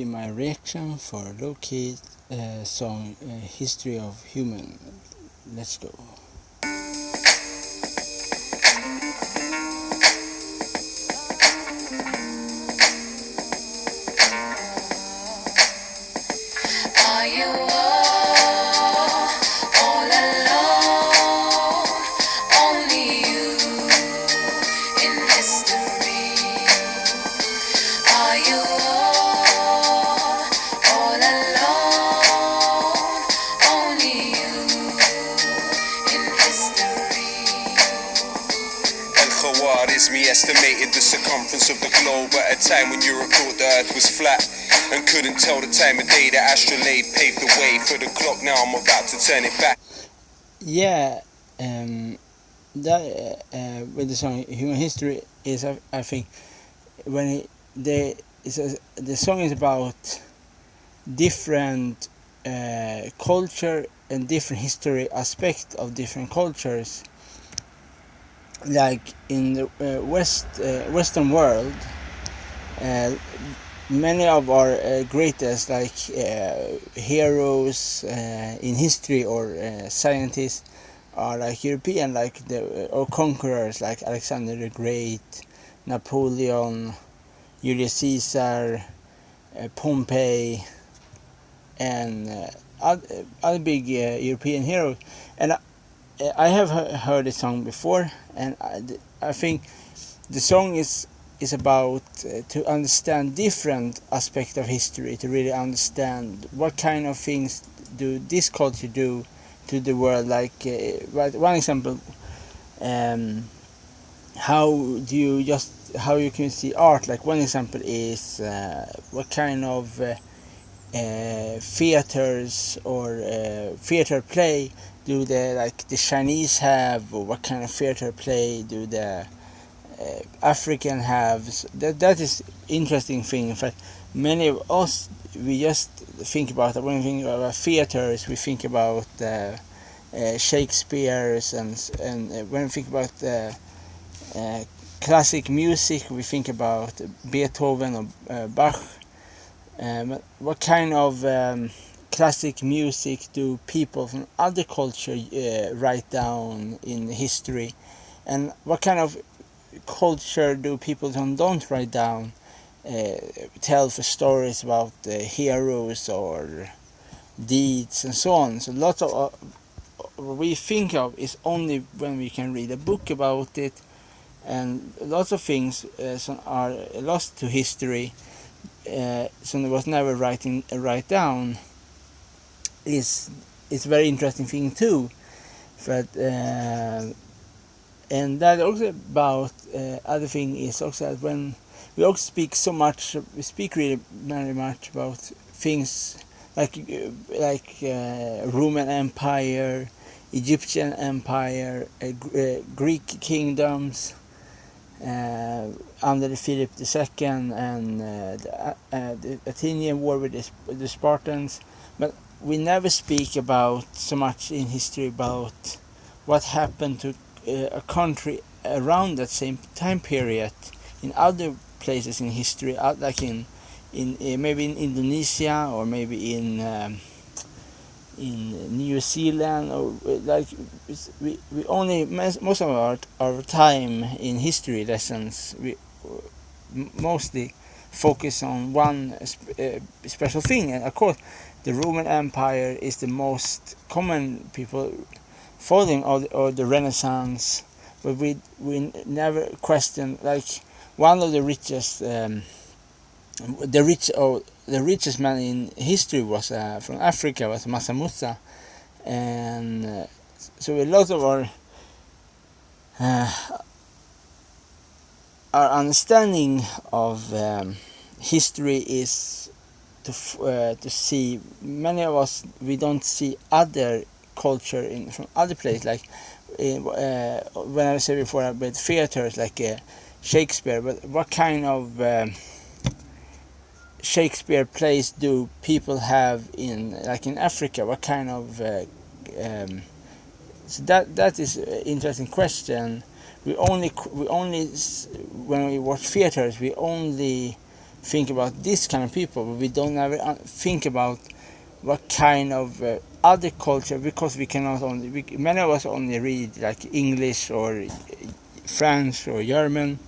My reaction for lowkey song History of Human. Let's go. Are you all alone? Only you in history. Are you all alone? Only you in history. El-Khawarizmi estimated the circumference of the globe at a time when Europe thought the earth was flat and couldn't tell the time of day. The astrolabe paved the way for the clock. Now I'm about to turn it back. Yeah, that with the song Human History is, I think, when the song is about different culture and different history aspect of different cultures. Like in the Western world, many of our greatest heroes in history or scientists are like European, like or conquerors like Alexander the Great, Napoleon, Julius Caesar, Pompey, and other big European heroes. And I have heard the song before, and I think the song is about to understand different aspects of history, to really understand what kind of things do this culture do to the world. Like one example, how you can see art. Like one example is what kind of theaters or theater play do the Chinese have, or what kind of theater play do the African have. That is interesting thing. In fact, many of us, we just think about, when we think about theaters, we think about Shakespeare's, and when we think about classic music, we think about Beethoven or Bach. What kind of classic music do people from other culture write down in history, and what kind of culture do people who don't write down tell for stories about heroes or deeds and so on. So lots of what we think of is only when we can read a book about it, and lots of things are lost to history. So there was never write down. Is very interesting thing too, but and that also about other thing is also that when we also speak so much, we speak really very much about things like Roman Empire, Egyptian Empire, Greek kingdoms under the Philip II, and the Athenian war with the Spartans. But we never speak about so much in history about what happened to a country around that same time period in other places in history, like in maybe in Indonesia, or maybe in New Zealand, or like we only most of our time in history lessons we mostly focus on one special thing. And of course the Roman Empire is the most common people following, or the Renaissance, but we never question, like one of the richest the richest man in history was from Africa, was Mansa Musa. And so a lot of our understanding of history is to see, many of us, we don't see other culture from other places, like when I said before about theaters, like Shakespeare. But what kind of Shakespeare plays do people have in Africa? What kind of so that is an interesting question. We only when we watch theaters, we only think about this kind of people, but we don't ever think about what kind of other culture, because we cannot only, many of us only read like English or French or German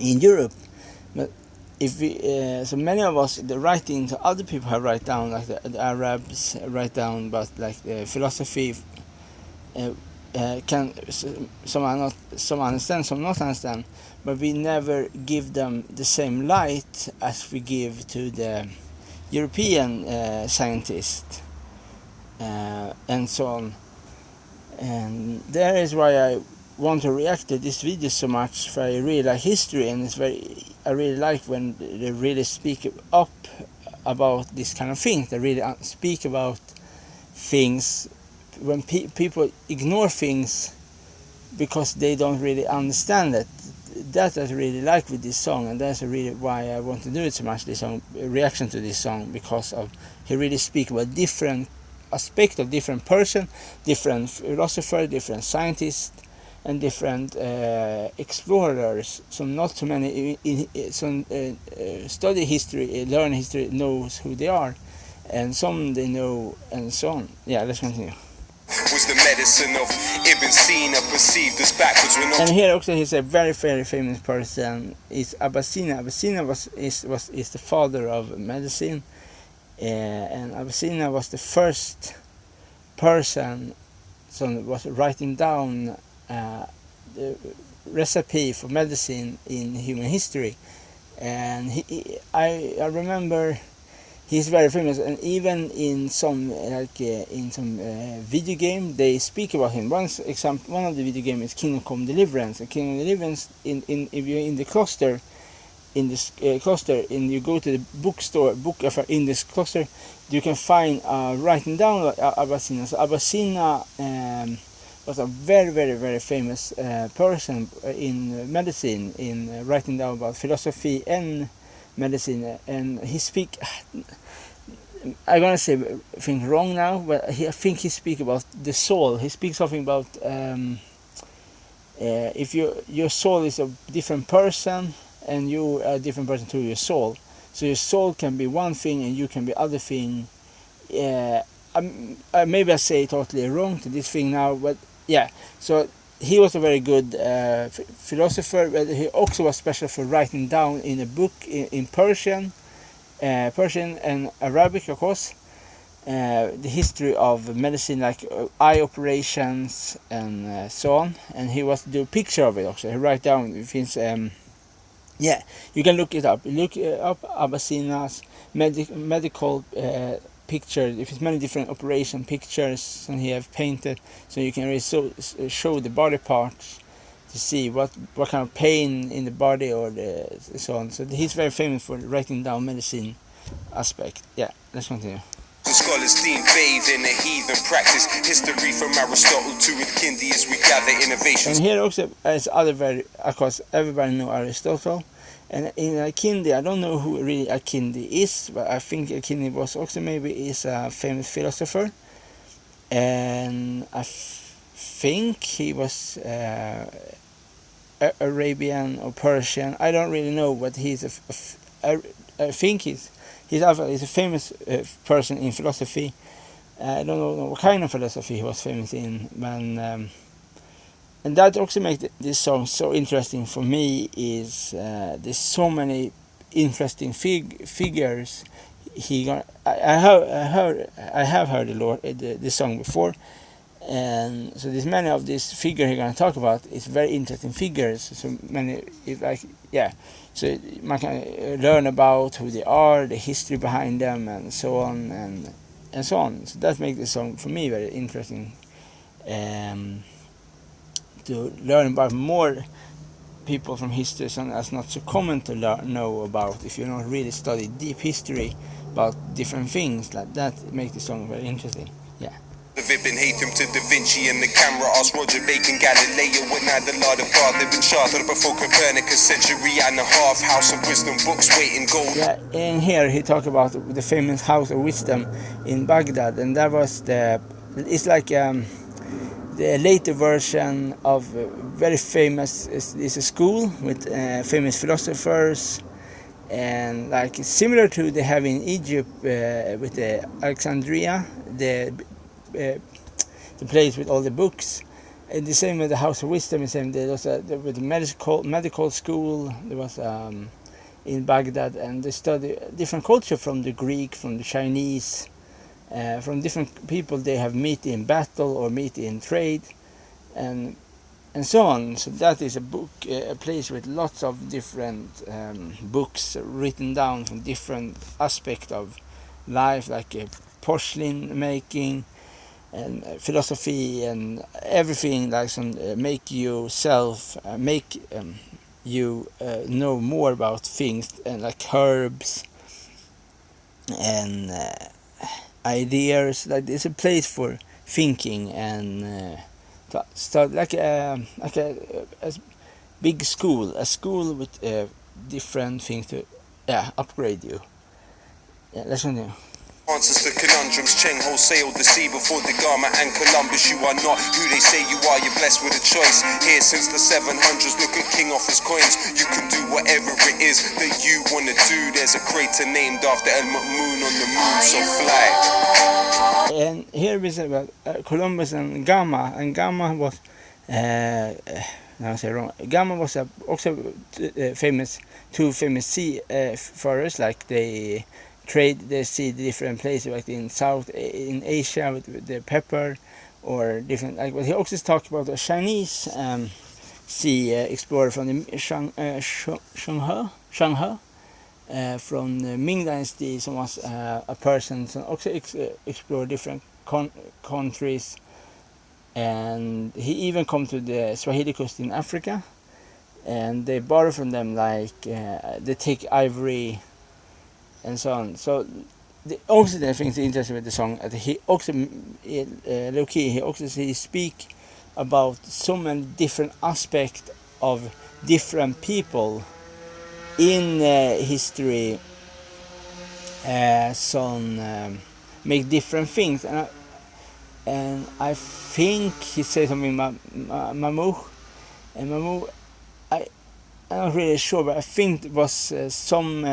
in Europe, but if we, so many of us, the writing to other people have write down, like the Arabs write down about like the philosophy, can some understand, some not understand, but we never give them the same light as we give to the European scientists and so on. And that is why I want to react to this video so much, for I really like history, and I really like when they really speak up about this kind of things. They really speak about things when people ignore things because they don't really understand it. That I really like with this song, and that's really why I want to do it so much, this song, reaction to this song, because of he really speaks about different aspects of different person, different philosopher, different scientists, and different explorers. So not too many study history, learn history, knows who they are, and some they know, and so on. Yeah, let's continue. Was the medicine of Ibn Sina perceived as backwards when And here also he's a very, very famous person. Is Avicenna. Avicenna is the father of medicine, and Avicenna was the first person was writing down the recipe for medicine in human history. And I remember he's very famous, and even in some video game they speak about him. One of the video games is Kingdom Come Deliverance. And Kingdom Deliverance, if you're in the cloister, in this cloister, and you go to the bookstore, in this cloister, you can find writing down Avicenna. So Avicenna was a very, very, very famous person in medicine, in writing down about philosophy and medicine. And he speak, I'm gonna say things wrong now, but I think he speak about the soul. He speaks something about if your soul is a different person, and you are a different person to your soul. So your soul can be one thing and you can be other thing. Maybe I say totally wrong to this thing now, but yeah. So he was a very good philosopher, but he also was special for writing down in a book in Persian and Arabic, of course, the history of medicine, like eye operations and so on. And he was do a picture of it also. He write down things. Yeah, you can look it up. Look up Avicenna's medical picture. If it's many different operation pictures, and he have painted, so you can really show the body parts to see what kind of pain in the body or so on. So he's very famous for writing down medicine aspect. Yeah, let's continue. The scholars deem bathe in a heathen practice. History from Aristotle to Kindi as we gather innovations. And here also is other very, of course, everybody know Aristotle. And in Kindi, I don't know who really Kindi is, but I think Kindi was also maybe is a famous philosopher. And I think he was Arabian or Persian. I don't really know, but he's I think he's a famous person in philosophy. I don't know what kind of philosophy he was famous in, but, and that also makes this song so interesting for me. Is there's so many interesting figures. I have heard the song before, and so there's many of these figures he's gonna talk about. It's very interesting figures. So many, so man can learn about who they are, the history behind them, and so on and so on. So that makes the song for me very interesting. To learn about more people from history, and that's not so common to know about if you don't really study deep history about different things like that. It makes the song very interesting. Yeah. Ibn Haytham to Da Vinci and the camera. Asked Roger Bacon, Galileo, when I the Lord of God. They've been chartered before Copernicus, century and a half. House of Wisdom books waiting gold. Yeah, and here he talked about the famous House of Wisdom in Baghdad, and that was it's like the later version of very famous. It's a school with famous philosophers and like similar to they have in Egypt with the Alexandria, the place with all the books. And the same with the House of Wisdom. The same there was with the medical school. There was in Baghdad, and they study different culture from the Greek, from the Chinese, from different people they have meet in battle or meet in trade, and so on. So that is a book, a place with lots of different books written down from different aspects of life, like porcelain making and philosophy and everything, like some make yourself you know more about things, and like herbs and ideas. Like it's a place for thinking and to start like a big school, a school with different things to upgrade you. Yeah, let's continue. Answers to conundrums, Cheng Ho sailed the sea before the Gama and Columbus. You are not who they say you are, you're blessed with a choice. Here since the 700s, look at King Offa's coins. You can do whatever it is that you wanna do. There's a crater named after El Mamoon on the moon, so fly. And here we say about Columbus and Gama, and Gama was now I say wrong. Gama was also famous, two famous seafarers, like they see the different places, like in Asia with the pepper, or different, like. But he also talked about a Chinese sea explorer from the Shanghai from the Ming Dynasty. So was a person who also explored different countries, and he even come to the Swahili coast in Africa, and they borrow from them, like they take ivory and so on. So the thing is interesting with the song. He also lowkey. He speak about so many different aspects of different people in history. Make different things, and I think he said something Mamu, and Mamu. I'm not really sure, but I think it was some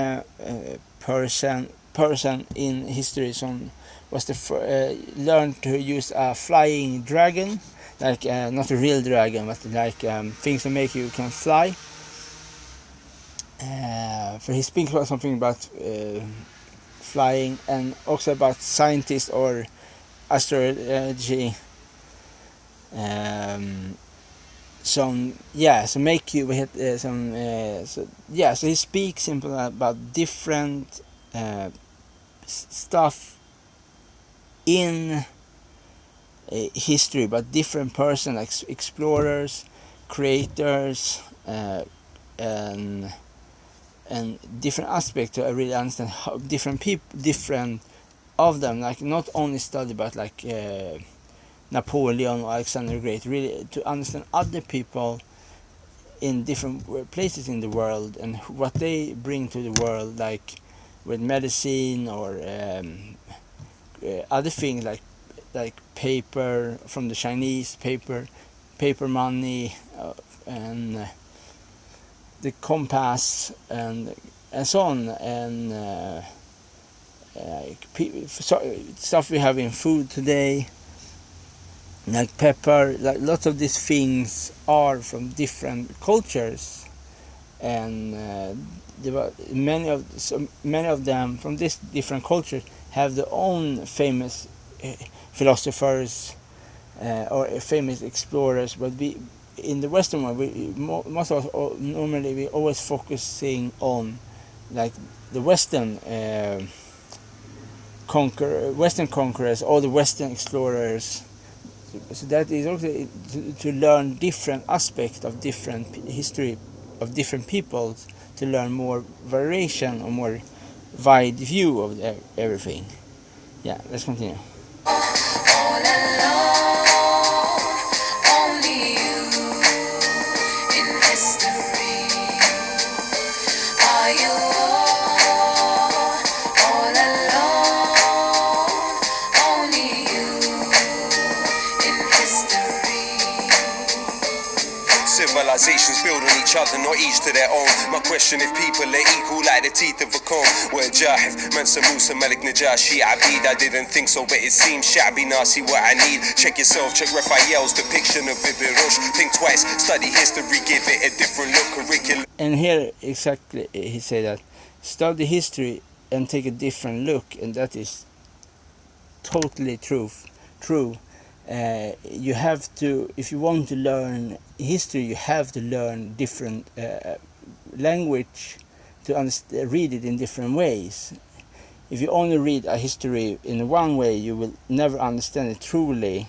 person in history was learned to use a flying dragon, like not a real dragon, but like things that make you can fly. For he speaks about something about flying, and also about scientists or astrology. So make you with so he speaks simply about different stuff in history, but different person, like explorers, creators, and different aspects to really understand how different of them, like not only study about like Napoleon or Alexander the Great, really to understand other people in different places in the world and what they bring to the world, like with medicine or other things, like paper from the Chinese, paper money, and the compass and so on, and stuff we have in food today, like pepper. Like lots of these things are from different cultures, and many of them from this different cultures have their own famous philosophers or famous explorers. But we in the Western world, most of us normally we always focusing on like the Western Western conquerors or the Western explorers. So that is also to learn different aspects of different history of different peoples, to learn more variation or more wide view of everything. Yeah, let's continue. All alone, only you in history. Are you all alone? Only you in history. Civilizations build on each other, not each to their own. My question, if people are equal like the teeth of a comb. Where Jahif, Mansa Musa, Malik Najashi, Abid, I didn't think so, but it seems Sha'bi Nasi what I need. Check yourself, check Raphael's depiction of Ibn Rushd. Think twice, study history, give it a different look, curriculum. And here exactly he said that study history and take a different look, and that is totally true. You have to, if you want to learn history, you have to learn different language to read it in different ways. If you only read a history in one way, you will never understand it truly,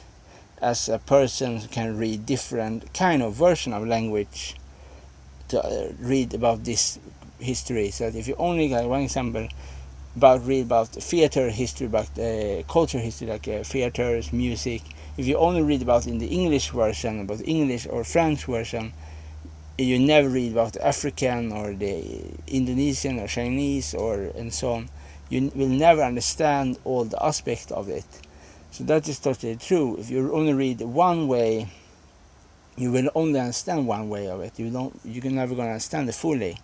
as a person who can read different kind of version of language to read about this history. So that if you only got one example read about theater history, about culture history, like theaters, music. If you only read about in the English version, about the English or French version, you never read about the African or the Indonesian or Chinese and so on. You will never understand all the aspects of it. So that is totally true. If you only read one way, you will only understand one way of it. You're never going to understand it fully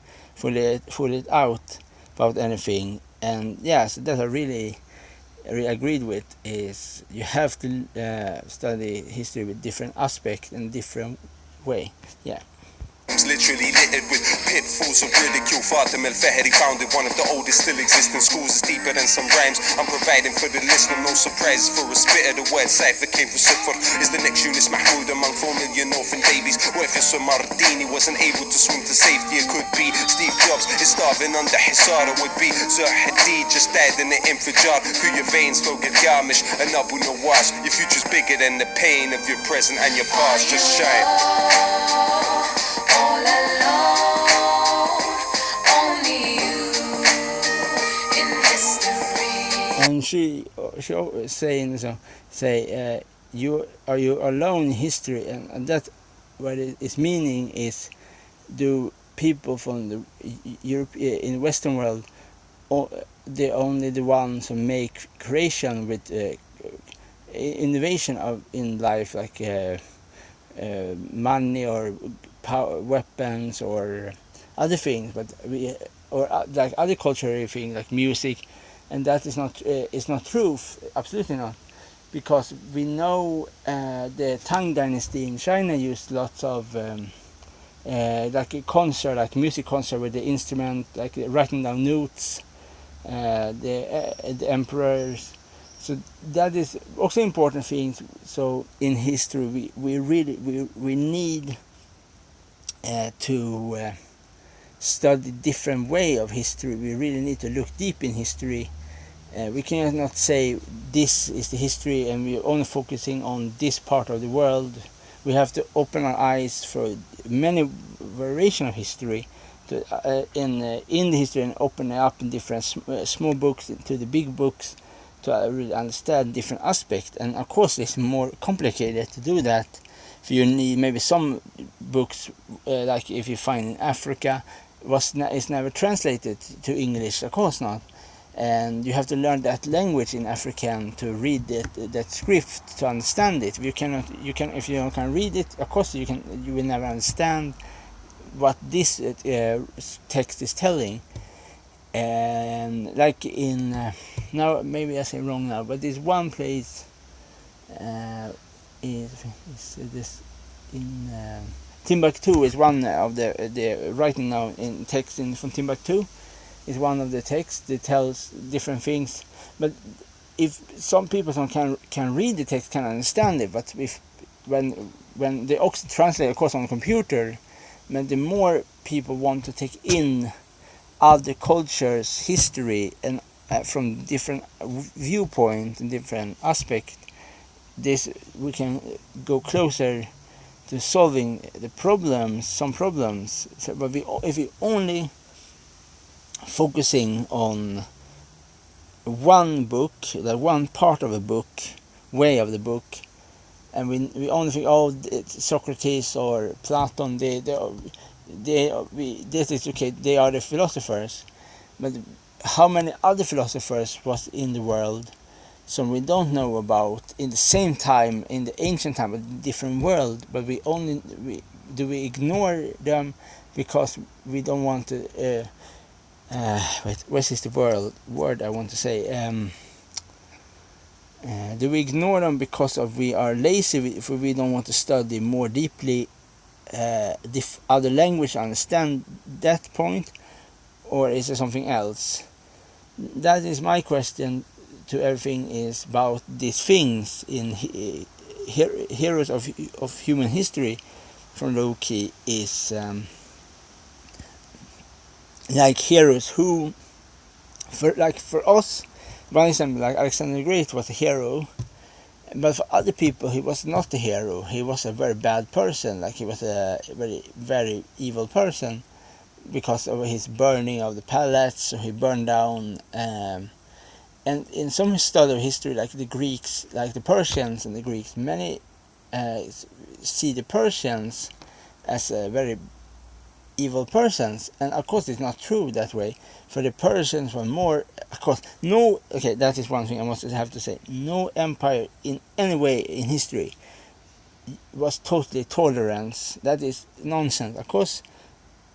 out about anything. And yeah, so that I really agreed with is you have to study history with different aspects and different way. Yeah. Literally littered with pitfalls of ridicule. Fatim al-Fahri founded one of the oldest still existing schools. It's deeper than some rhymes I'm providing for the listener. No surprises for a spitter. The word cipher came from Sifr. Is the next Yunus Mahmoud among 4 million orphan babies? What if it's Mardini wasn't able to swim to safety? It could be Steve Jobs is starving under Hisar. It would be Zah Hadid just died in the infajar. Through your veins flow Gilgamesh and Abu Nawas. Your future's bigger than the pain of your present and your past. Just shine. All alone, only you in history. And she always saying so, you alone in history, and that what its meaning is, do people from the Europe in the Western world, they're only the ones who make creation with innovation in life, like money or power, weapons or other things, but like other cultural things like music, and that is not true. Absolutely not, because we know the Tang Dynasty in China used lots of like a concert, like music concert with the instrument, like writing down notes. The emperors. So that is also important things. So in history, we need to study different way of history. We really need to look deep in history. We cannot say this is the history and we're only focusing on this part of the world. We have to open our eyes for many variations of history in the history, and open it up in different small books to the big books to really understand different aspects. And of course it's more complicated to do that. So you need maybe some books like if you find in Africa is never translated to English, of course not, and you have to learn that language in African to read that script to understand it. If you can read it, of course you will never understand what this text is telling. And like in now maybe I say wrong now, but there's one place is this in Timbuktu is one of the writing now in text from Timbuktu is one of the texts that tells different things. But if some people can read the text, can understand it, but when they also translate, of course, on a computer, but the more people want to take in other cultures' history and from different viewpoints and different aspects, we can go closer to solving some problems. So, but if we only focusing on one book, like one part of a book, way of the book, and we only think, it's Socrates or Platon, this is okay, they are the philosophers, but how many other philosophers was in the world, so we don't know about in the same time, in the ancient time, a different world, but we do we ignore them because we don't want to? What is the word I want to say? Do we ignore them because of we are lazy? If we don't want to study more deeply other language, understand that point, or is there something else? That is my question to everything is about these things in heroes of human history from lowkey is like heroes who for us, for example, like Alexander the Great was a hero, but for other people he was not a hero. He was a very bad person, like he was a very, very evil person because of his burning of the palace. So he burned down and in some study of history, like the Greeks, like the Persians and the Greeks, many see the Persians as a very evil persons, and of course it's not true that way. For the Persians were more, of course, that is one thing I must have to say. No empire in any way in history was totally tolerant. That is nonsense. Of course,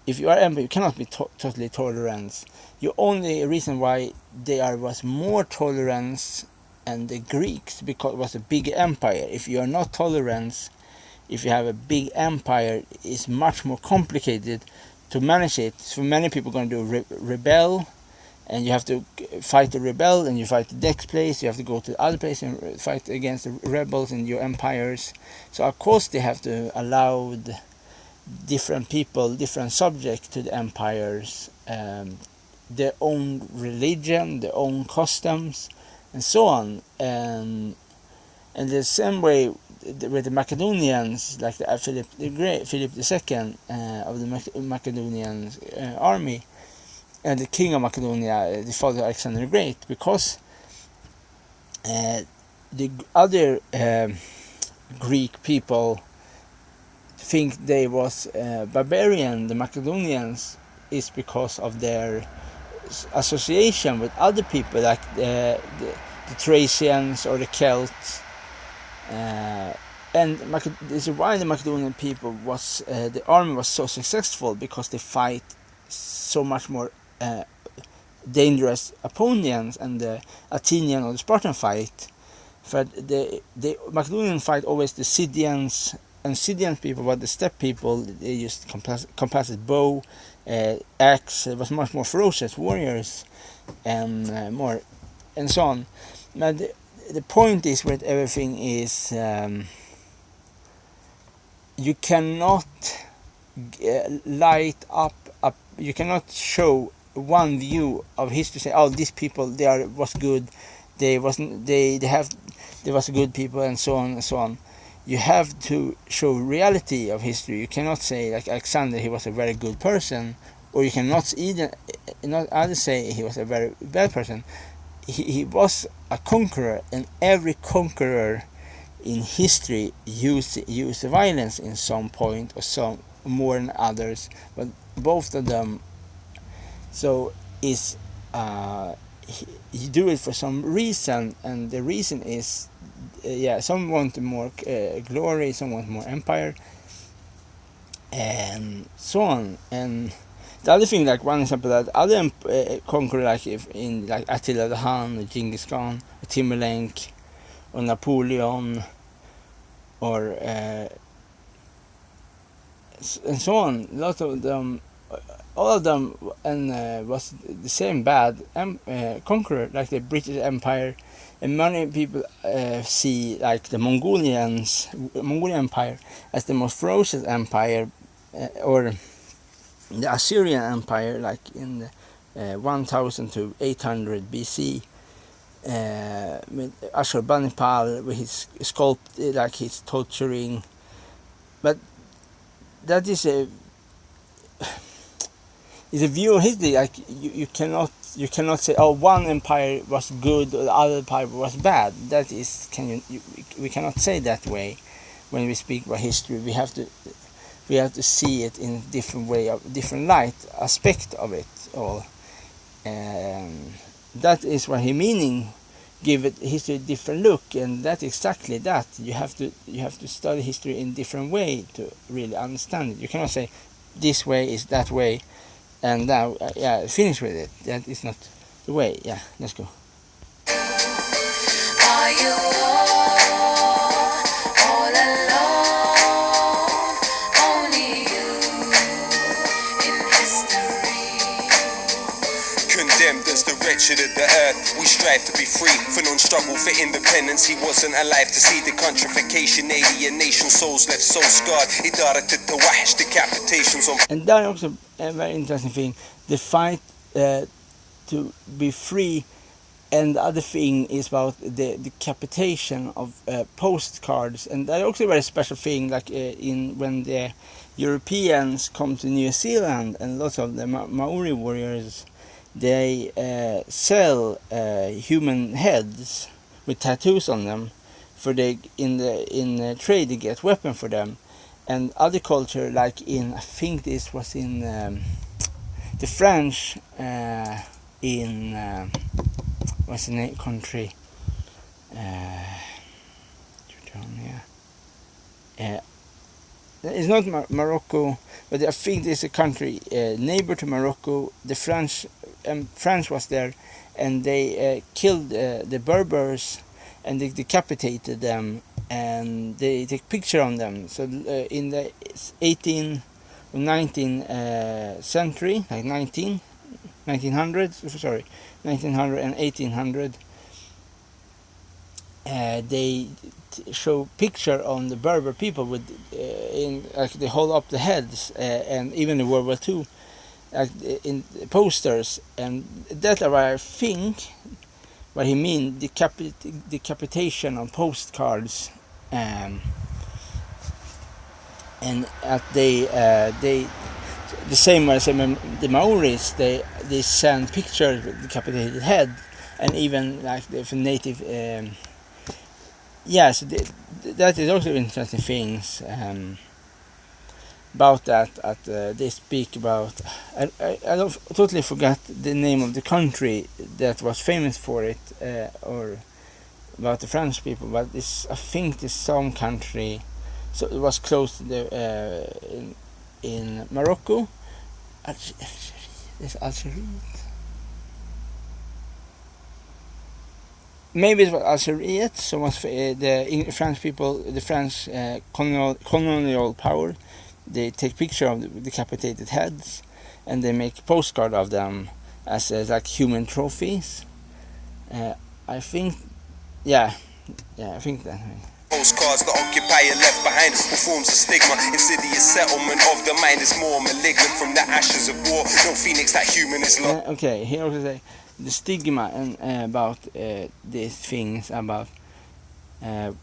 if you are empire, you cannot be totally tolerant. The only reason why was more tolerance and the Greeks because it was a big empire. If you are not tolerant, if you have a big empire, it's much more complicated to manage it. So many people are going to rebel, and you have to fight the rebel, and you fight the next place. You have to go to the other place and fight against the rebels in your empires. So of course they have to allow different people, different subjects to the empires, their own religion, their own customs, and so on. And the same way with the Macedonians, like Philip II of the Macedonian army, and the king of Macedonia, the father Alexander the Great, because the other Greek people think they was barbarian, the Macedonians, is because of their association with other people, like the Thracians or the Celts. And this is why the Macedonian people was the army was so successful, because they fight so much more dangerous opponents, and the Athenian or the Spartan fight. But the Macedonian fight always the Scythians, and Scythian people were the steppe people. They used compassed bow, axe. It was much more ferocious warriors, and more, and so on. But the point is with everything is you cannot light up you cannot show one view of history, say, oh, these people was good, they was good people, and so on and so on. You have to show reality of history. You cannot say like Alexander, he was a very good person, or you cannot either say he was a very bad person. He was a conqueror, and every conqueror in history used violence in some point, or some more than others, but both of them. So is he do it for some reason, and the reason is some want more glory, some want more empire, and so on. And the other thing, like one example, that other conqueror, like in like Attila the Hun, or Genghis Khan, or Timurlenk, or Napoleon, or and so on. A lot of them, all of them, and was the same bad conqueror, like the British Empire. And many people see like the Mongolian Empire as the most ferocious empire, or the Assyrian Empire, like in the 1000 to 800 BC, with Ashurbanipal, with his sculpted, like his torturing. But that is a view of history. Like you cannot say, oh, one empire was good or the other empire was bad. That is, we cannot say that way when we speak about history. We have to see it in a different way, of different light aspect of it all. That is what he meaning give it history a different look, and that's exactly that. You have to study history in different way to really understand it. You cannot say this way is that way, and now finish with it. That is not the way. Yeah, let's go. Are you all alone? Only you in history. Condemned as the wretched of the earth, we strive to be free. Fanon struggled for independence, he wasn't alive to see the countrification, alienation, souls left so scarred. إدارة التوحش, decapitations on. And that also a very interesting thing. The fight to be free. And the other thing is about the decapitation of postcards, and that's also a very special thing. Like when the Europeans come to New Zealand, and lots of the Maori warriors, they sell human heads with tattoos on them, for in trade they get weapon for them. And other culture, like I think this was in the French in. What's the country? It's not Morocco, but I think there's a country neighbor to Morocco. The French was there, and they killed the Berbers, and they decapitated them, and they take picture on them. So in the 18th or 19th century, like 1900 and 1800, they show picture on the Berber people with they hold up the heads, and even in World War II, in posters, and that I think what he mean decapitation on postcards, and they the same way as the Maoris, they send pictures with decapitated head, and even like the native. So that is also interesting things about that. They speak about. I don't totally forgot the name of the country that was famous for it, or about the French people, but I think this some country. So it was close to the in Morocco. Algeria. Maybe it was Algeria. So was the French people, the French colonial power. They take picture of the decapitated heads, and they make postcard of them as like human trophies. I think, I think that. Postcards the occupier left behind, who forms a stigma. Insidious settlement of the mind is more malignant from the ashes of war. No phoenix that human is lost. Okay, he also say the stigma and about these things, about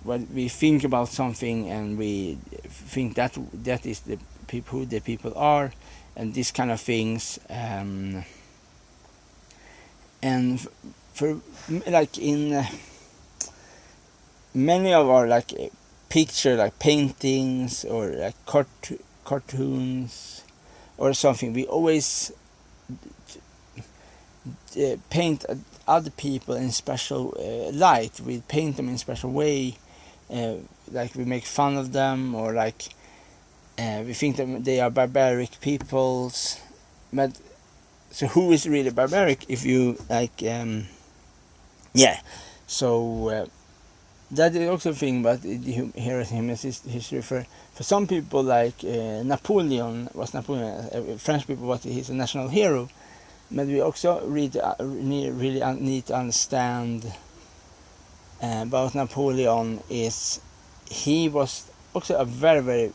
when we think about something and we think that is the people who the people are, and these kind of things, and for like in many of our like picture, like paintings or like cartoons or something, we always paint other people in special light. We paint them in special way, like we make fun of them, or like we think that they are barbaric peoples. But so who is really barbaric if you like so that is also a thing about the heroism history. For some people, like Napoleon, French people, he's a national hero. But we also really need to understand about Napoleon is he was also a very, very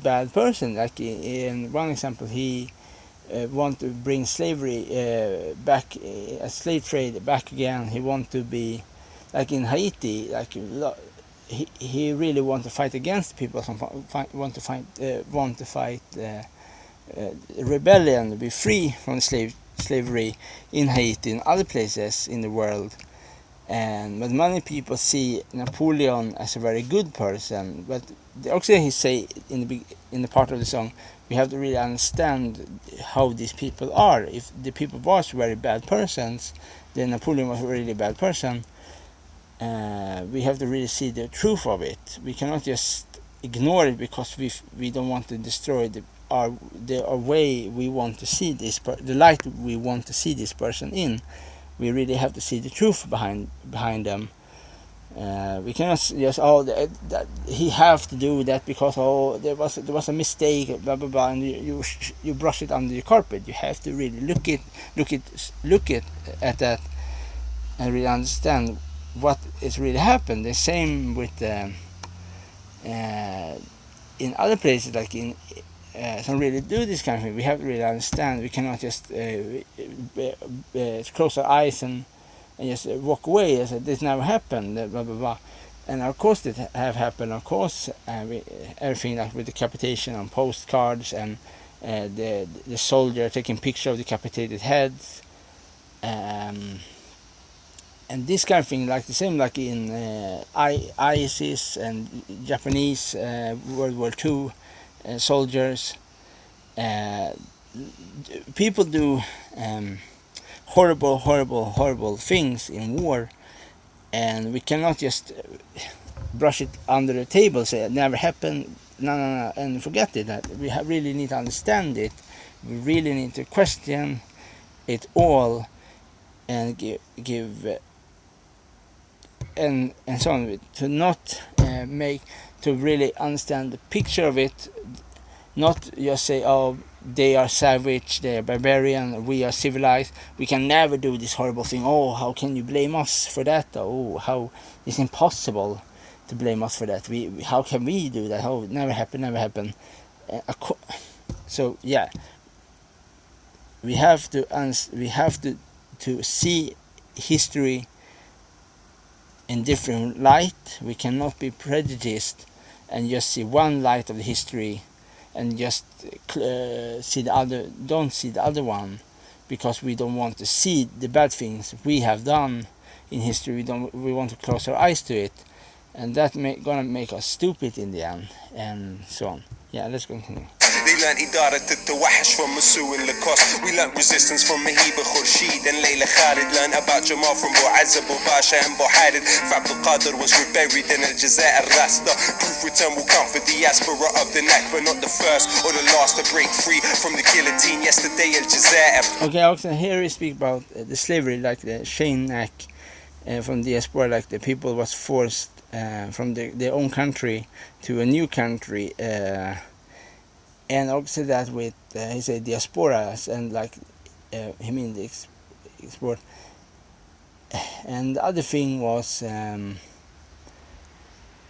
bad person. Like in one example, he wanted to bring slavery back, a slave trade back again. He wanted to be like in Haiti, like he really wanted to fight against people. Want to fight rebellion, be free from slavery in Haiti and other places in the world. But many people see Napoleon as a very good person. But also he say in the part of the song, we have to really understand how these people are. If the people was very bad persons, then Napoleon was a really bad person. we have to really see the truth of it. We cannot just ignore it because we don't want to destroy our way we want to see the light we want to see this person in. We really have to see the truth behind them. We cannot just that he have to do that because there was a mistake, blah blah blah, and you brush it under the carpet. You have to really look at that and really understand what is really happened. The same with in other places, like in some really do this kind of thing. We have to really understand. We cannot just close our eyes and just walk away and say this never happened, blah blah blah. And of course it have happened. Of course, everything like with decapitation on postcards and the soldier taking picture of decapitated heads, and this kind of thing, like the same like in ISIS and Japanese World War II soldiers. People do horrible things in war, and we cannot just brush it under the table, say it never happened, no, and forget it. That we really need to understand it. We really need to question it all and give and so on, to not to really understand the picture of it, not just say, oh, they are savage, they are barbarian, we are civilized, we can never do this horrible thing. Oh, how can you blame us for that? Oh, how it's impossible to blame us for that. How can we do that? Oh, it never happened. So yeah, we have to see history in different light. We cannot be prejudiced and just see one light of the history and just see the other, don't see the other one, because we don't want to see the bad things we have done in history. We want to close our eyes to it, and that gonna make us stupid in the end, and so on. Yeah, let's continue. They learned إدارة التوحش from Musik and Lacoste. We learned resistance from Mahiba Khurshid and Layla Khalid. Learned about Jamal from Bouazza, Basha and Bouharid. Abdul Qadir was reburied in Al-Jazair Rasta. Proof return will come for diaspora of the Nakba, not the first or the last to break free from the guillotine yesterday Al-Jazair. Okay, also here we speak about the slavery, like the chain neck from diaspora, like the people was forced from their own country to a new country. And also that with he said diasporas, and like he mean the export. And the other thing was sorry,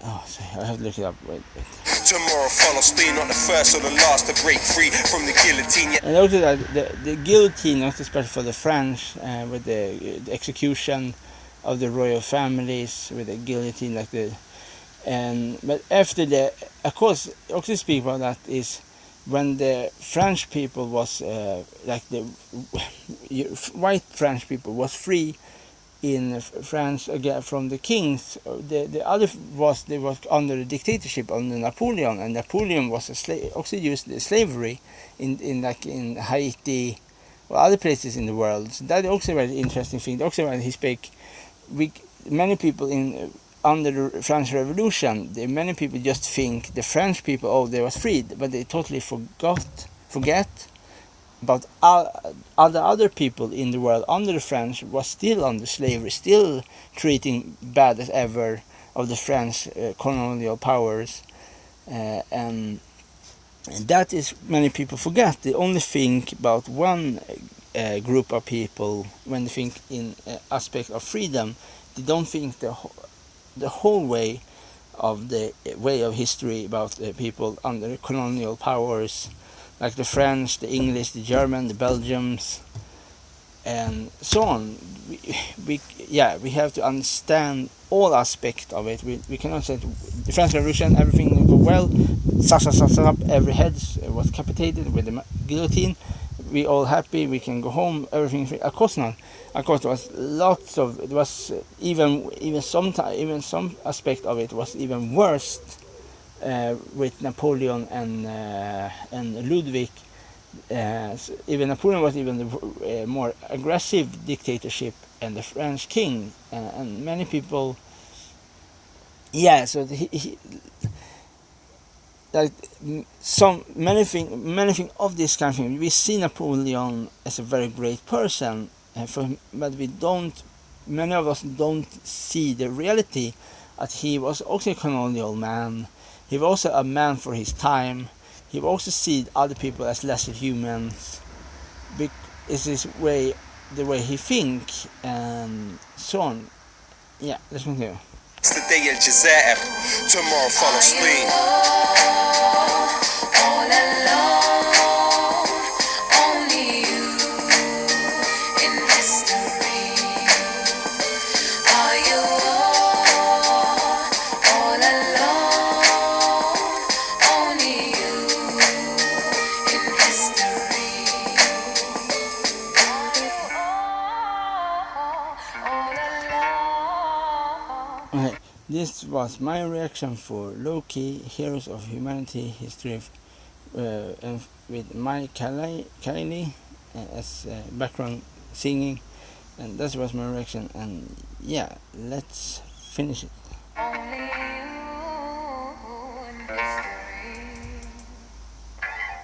I have to look it up. Wait. Tomorrow Palestine, not the first or the last to break free from the guillotine. And also that the guillotine, not especially for the French, with the execution of the royal families with the guillotine, like but after of course, also speak about that is when the French people was like the white French people was free in France again from the kings. The other they was under the dictatorship under Napoleon, and Napoleon was also used the slavery in like in Haiti or other places in the world. So that also a very interesting thing. Also when he spoke, many people under the French Revolution, many people just think the French people, oh, they was freed, but they totally forget about other people in the world under the French was still under slavery, still treating bad as ever of the French colonial powers, and that is many people forget. They only think about one group of people when they think in aspect of freedom. They don't think the whole way of history about people under colonial powers, like the French, the English, the German, the Belgians, and so on. We have to understand all aspects of it. We cannot say the French Revolution, everything will go well, every head was decapitated with the guillotine, we all happy, we can go home, everything free. Of course not. Of course, there was lots of. It was even some aspect of it was even worse with Napoleon and Ludwig. Even Napoleon was even the more aggressive dictatorship, and the French king, and many people yeah, so he like many thing of this kind of thing. We see Napoleon as a very great person, but we don't. Many of us don't see the reality that he was also a colonial man. He was also a man for his time. He also see other people as lesser humans. Is his way, the way he think, and so on. Yeah, let's continue. استدعي الجزائر tomorrow فلسطين All alone, only you in history. Are you all alone, only you in history. Are you all alone? Okay, this was my reaction for lowkey Heroes of Humanity History and with Mike Kylie as background singing, and that was my reaction. And yeah, let's finish it. Only